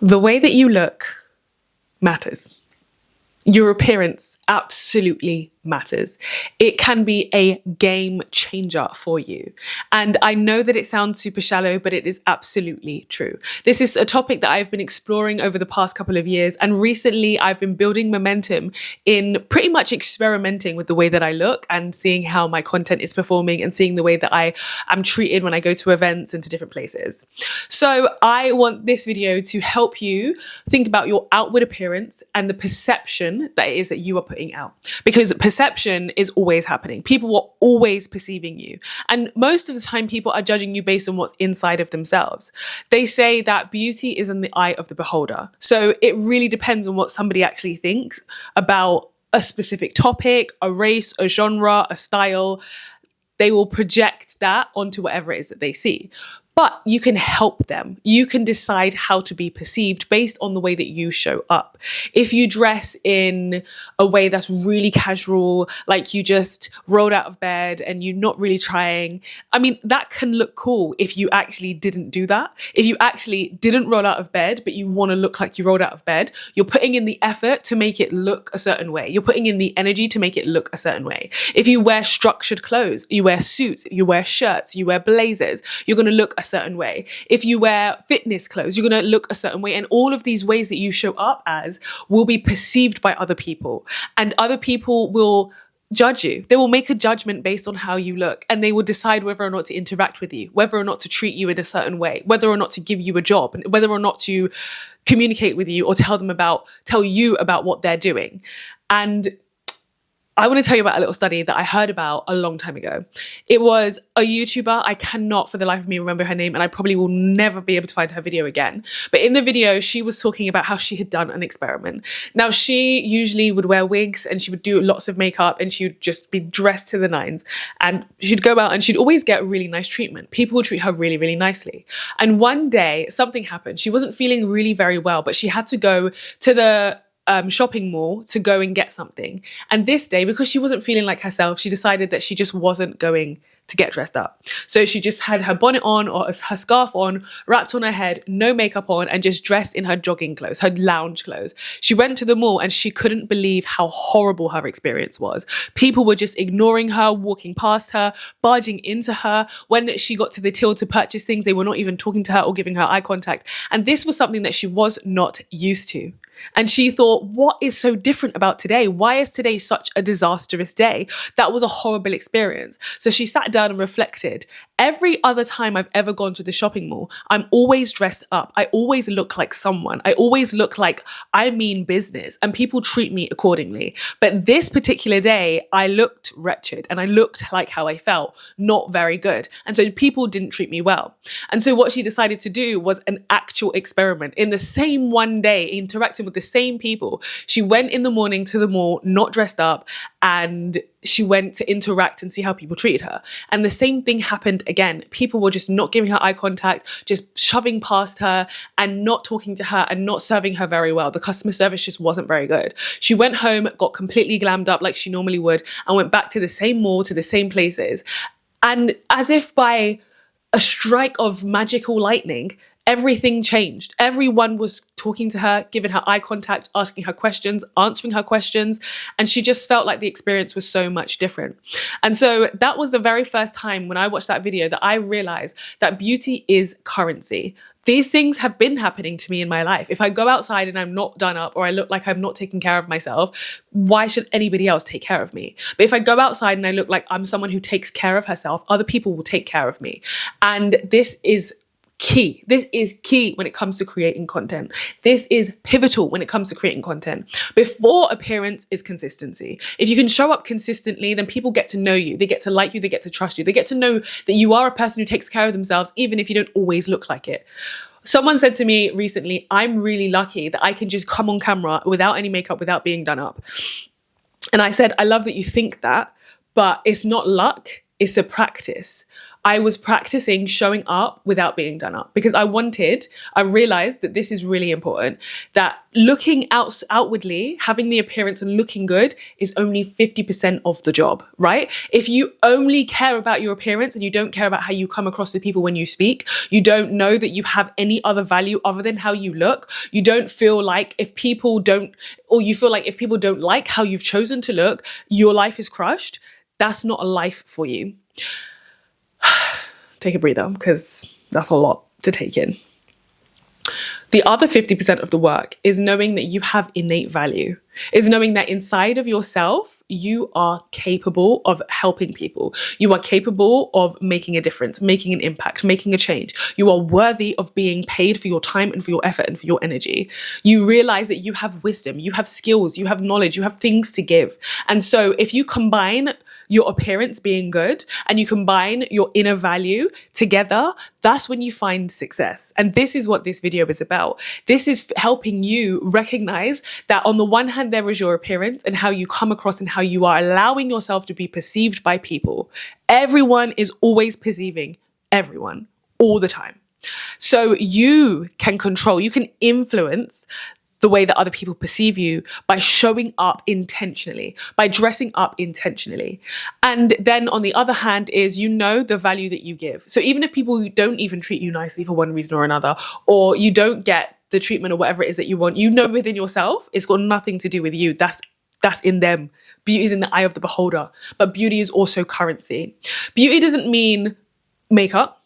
The way that you look matters. Your appearance absolutely matters. It can be a game changer for you. And I know that it sounds super shallow, but it is absolutely true. This is a topic that I've been exploring over the past couple of years. And recently I've been building momentum in pretty much experimenting with the way that I look and seeing how my content is performing and seeing the way that I am treated when I go to events and to different places. So I want this video to help you think about your outward appearance and the perception that it is that you are putting out. Because perception is always happening. People are always perceiving you. And most of the time, people are judging you based on what's inside of themselves. They say that beauty is in the eye of the beholder. So it really depends on what somebody actually thinks about a specific topic, a race, a genre, a style. They will project that onto whatever it is that they see. But you can help them. You can decide how to be perceived based on the way that you show up. If you dress in a way that's really casual, like you just rolled out of bed and you're not really trying, I mean, that can look cool if you actually didn't do that. If you actually didn't roll out of bed, but you want to look like you rolled out of bed, you're putting in the effort to make it look a certain way. You're putting in the energy to make it look a certain way. If you wear structured clothes, you wear suits, you wear shirts, you wear blazers, you're going to look a certain way. If you wear fitness clothes, you're going to look a certain way. And all of these ways that you show up as will be perceived by other people. And other people will judge you. They will make a judgment based on how you look, and they will decide whether or not to interact with you, whether or not to treat you in a certain way, whether or not to give you a job, and whether or not to communicate with you or tell you about what they're doing. And I want to tell you about a little study that I heard about a long time ago. It was a YouTuber. I cannot for the life of me remember her name, and I probably will never be able to find her video again. But in the video, she was talking about how she had done an experiment. Now, she usually would wear wigs and she would do lots of makeup and she would just be dressed to the nines. And she'd go out and she'd always get really nice treatment. People would treat her really, really nicely. And one day, something happened. She wasn't feeling really very well, but she had to go to the shopping mall to go and get something. And this day, because she wasn't feeling like herself, she decided that she just wasn't going to get dressed up. So she just had her bonnet on or her scarf on, wrapped on her head, no makeup on, and just dressed in her jogging clothes, her lounge clothes. She went to the mall and she couldn't believe how horrible her experience was. People were just ignoring her, walking past her, barging into her. When she got to the till to purchase things, they were not even talking to her or giving her eye contact. And this was something that she was not used to. And she thought, what is so different about today? Why is today such a disastrous day? That was a horrible experience. So she sat down and reflected. Every other time I've ever gone to the shopping mall, I'm always dressed up. I always look like someone. I always look like I mean business, and people treat me accordingly. But this particular day, I looked wretched and I looked like how I felt, not very good. And so people didn't treat me well. And so what she decided to do was an actual experiment. In the same one day, interacting with the same people, she went in the morning to the mall, not dressed up, and she went to interact and see how people treated her. And the same thing happened again. People were just not giving her eye contact, just shoving past her and not talking to her and not serving her very well. The customer service just wasn't very good. She went home, got completely glammed up like she normally would, and went back to the same mall, to the same places. And as if by a strike of magical lightning, everything changed. Everyone was talking to her, giving her eye contact, asking her questions, answering her questions. And she just felt like the experience was so much different. And so that was the very first time when I watched that video that I realized that beauty is currency. These things have been happening to me in my life. If I go outside and I'm not done up or I look like I'm not taking care of myself, why should anybody else take care of me? But if I go outside and I look like I'm someone who takes care of herself, other people will take care of me. And this is key. This is key when it comes to creating content. This is pivotal when it comes to creating content. Before appearance is consistency. If you can show up consistently, then people get to know you. They get to like you. They get to trust you. They get to know that you are a person who takes care of themselves, even if you don't always look like it. Someone said to me recently, I'm really lucky that I can just come on camera without any makeup, without being done up. And I said, I love that you think that, but it's not luck. It's a practice. I was practicing showing up without being done up because I realized that this is really important, that looking outwardly, having the appearance and looking good is only 50% of the job, right? If you only care about your appearance and you don't care about how you come across to people when you speak, you don't know that you have any other value other than how you look, you don't feel like if people don't, or you feel like if people don't like how you've chosen to look, your life is crushed, that's not a life for you. Take a breather because that's a lot to take in. The other 50% of the work is knowing that you have innate value, is knowing that inside of yourself, you are capable of helping people. You are capable of making a difference, making an impact, making a change. You are worthy of being paid for your time and for your effort and for your energy. You realize that you have wisdom, you have skills, you have knowledge, you have things to give. And so if you combine your appearance being good and you combine your inner value together, that's when you find success. And this is what this video is about. This is helping you recognize that on the one hand, there is your appearance and how you come across and how you are allowing yourself to be perceived by people. Everyone is always perceiving everyone all the time. So you can control, you can influence the way that other people perceive you by showing up intentionally, by dressing up intentionally. And then on the other hand is, you know, the value that you give. So even if people don't even treat you nicely for one reason or another, or you don't get the treatment or whatever it is that you want, you know within yourself, it's got nothing to do with you. That's in them. Beauty is in the eye of the beholder. But beauty is also currency. Beauty doesn't mean makeup.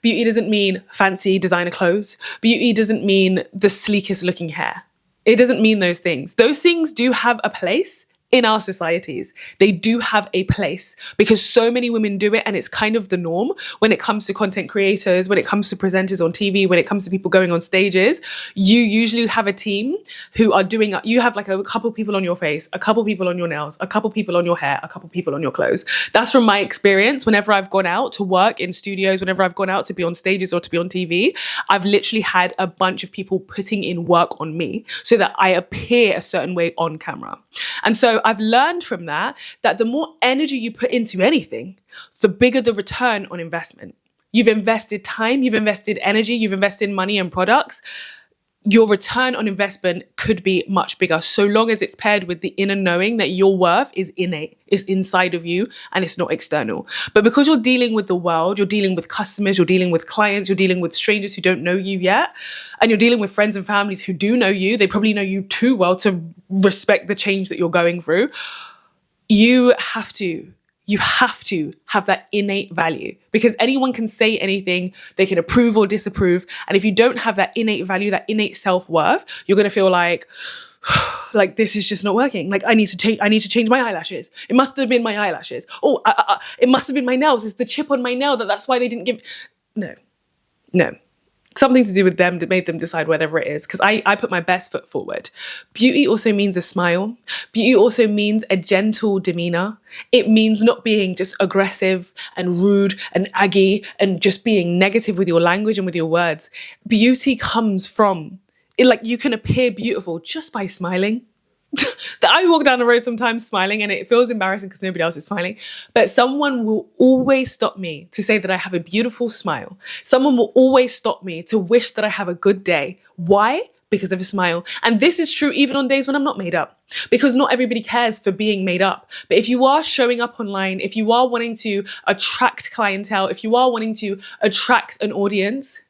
Beauty doesn't mean fancy designer clothes. Beauty doesn't mean the sleekest looking hair. It doesn't mean those things. Those things do have a place in our societies. They do have a place because so many women do it and it's kind of the norm when it comes to content creators, when it comes to presenters on TV, when it comes to people going on stages. You usually have a team who are doing, you have like a couple people on your face, a couple people on your nails, a couple people on your hair, a couple people on your clothes. That's from my experience. Whenever I've gone out to work in studios, whenever I've gone out to be on stages or to be on TV, I've literally had a bunch of people putting in work on me so that I appear a certain way on camera. And so I've learned from that the more energy you put into anything, the bigger the return on investment. You've invested time, you've invested energy, you've invested money and products. Your return on investment could be much bigger, so long as it's paired with the inner knowing that your worth is innate, is inside of you, and it's not external. But because you're dealing with the world, you're dealing with customers, you're dealing with clients, you're dealing with strangers who don't know you yet, and you're dealing with friends and families who do know you, they probably know you too well to respect the change that you're going through. You have to have that innate value, because anyone can say anything, they can approve or disapprove. And if you don't have that innate value, that innate self-worth, you're going to feel like this is just not working. Like I need to change my eyelashes. It must have been my eyelashes. Oh, it must have been my nails. It's the chip on my nail that's why they didn't give. No. Something to do with them that made them decide whatever it is, because I put my best foot forward. Beauty also means a smile. Beauty also means a gentle demeanor. It means not being just aggressive and rude and aggy and just being negative with your language and with your words. Beauty comes from, you can appear beautiful just by smiling. I walk down the road sometimes smiling and it feels embarrassing because nobody else is smiling, but someone will always stop me to say that I have a beautiful smile. Someone will always stop me to wish that I have a good day. Why? Because of a smile. And this is true even on days when I'm not made up, because not everybody cares for being made up. But if you are showing up online, if you are wanting to attract clientele, if you are wanting to attract an audience,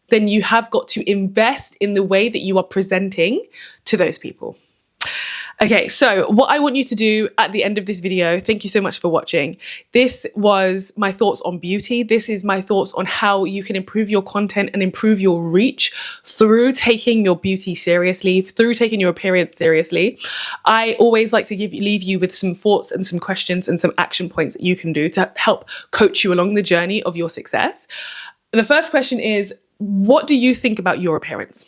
then you have got to invest in the way that you are presenting to those people. Okay, so what I want you to do at the end of this video, thank you so much for watching. This was my thoughts on beauty. This is my thoughts on how you can improve your content and improve your reach through taking your beauty seriously, through taking your appearance seriously. I always like to leave you with some thoughts and some questions and some action points that you can do to help coach you along the journey of your success. The first question is, what do you think about your appearance?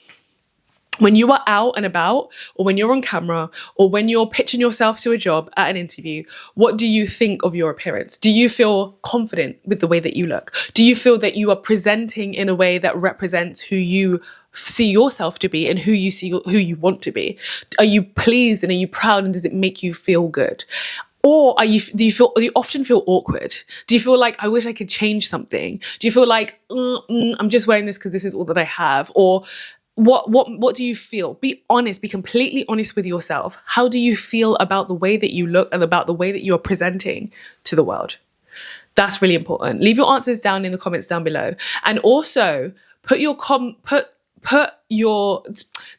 When you are out and about, or when you're on camera, or when you're pitching yourself to a job at an interview, what do you think of your appearance? Do you feel confident with the way that you look? Do you feel that you are presenting in a way that represents who you see yourself to be and who you want to be? Are you pleased and are you proud, and does it make you feel good? Or do you often feel awkward? Do you feel like, I wish I could change something? Do you feel like, I'm just wearing this because this is all that I have? Or what do you feel? Be honest, be completely honest with yourself. How do you feel about the way that you look and about the way that you are presenting to the world? That's really important. Leave your answers down in the comments down below. And also put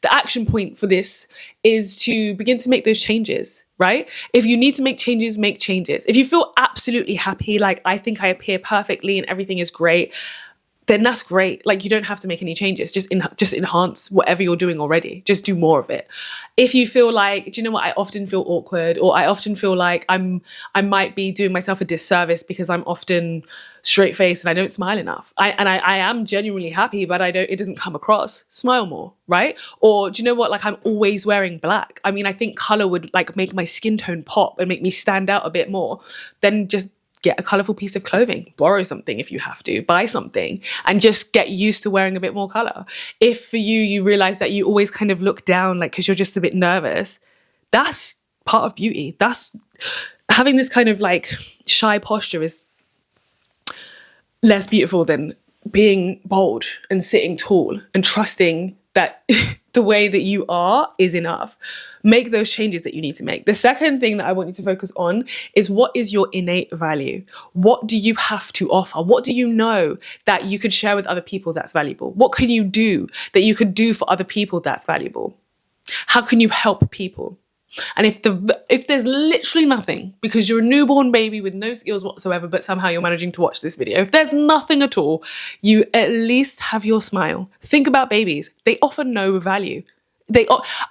the action point for this is to begin to make those changes, right? If you need to make changes, make changes. If you feel absolutely happy, like, I think I appear perfectly and everything is great, then that's great. Like, you don't have to make any changes. Just enhance whatever you're doing already. Just do more of it. If you feel like, do you know what, I often feel awkward, or I often feel like I might be doing myself a disservice because I'm often straight faced and I don't smile enough. I am genuinely happy, but it doesn't come across. Smile more, right? Or do you know what, like, I'm always wearing black. I mean, I think color would like make my skin tone pop and make me stand out a bit more. Then just get a colorful piece of clothing, borrow something if you have to, buy something, and just get used to wearing a bit more color. If for you realize that you always kind of look down, like, because you're just a bit nervous, that's part of beauty. That's having this kind of like shy posture is less beautiful than being bold and sitting tall and trusting that the way that you are is enough. Make those changes that you need to make. The second thing that I want you to focus on is, what is your innate value? What do you have to offer? What do you know that you could share with other people that's valuable? What can you do that you could do for other people that's valuable? How can you help people? And if there's literally nothing, because you're a newborn baby with no skills whatsoever, but somehow you're managing to watch this video, if there's nothing at all, you at least have your smile. Think about babies. They offer no value.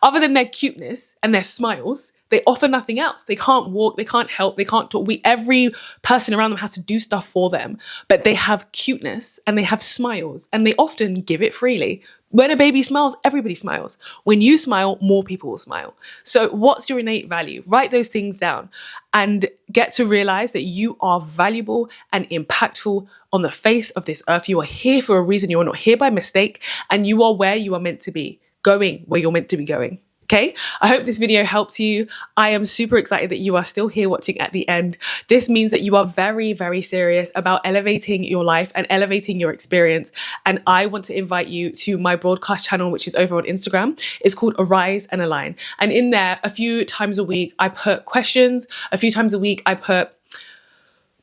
Other than their cuteness and their smiles, they offer nothing else. They can't walk, they can't help, they can't talk. Every person around them has to do stuff for them, but they have cuteness and they have smiles, and they often give it freely. When a baby smiles, everybody smiles. When you smile, more people will smile. So what's your innate value? Write those things down and get to realize that you are valuable and impactful on the face of this earth. You are here for a reason. You are not here by mistake, and you are where you are meant to be, going where you're meant to be going. Okay, I hope this video helps you. I am super excited that you are still here watching at the end. This means that you are very, very serious about elevating your life and elevating your experience. And I want to invite you to my broadcast channel, which is over on Instagram. It's called Arise and Align. And in there, a few times a week, I put questions. A few times a week, I put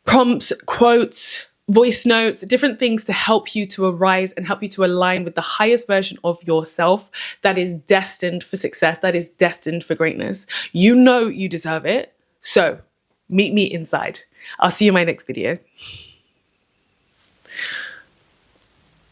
prompts, quotes, voice notes, different things to help you to arise and help you to align with the highest version of yourself that is destined for success, that is destined for greatness. You know you deserve it. So meet me inside. I'll see you in my next video.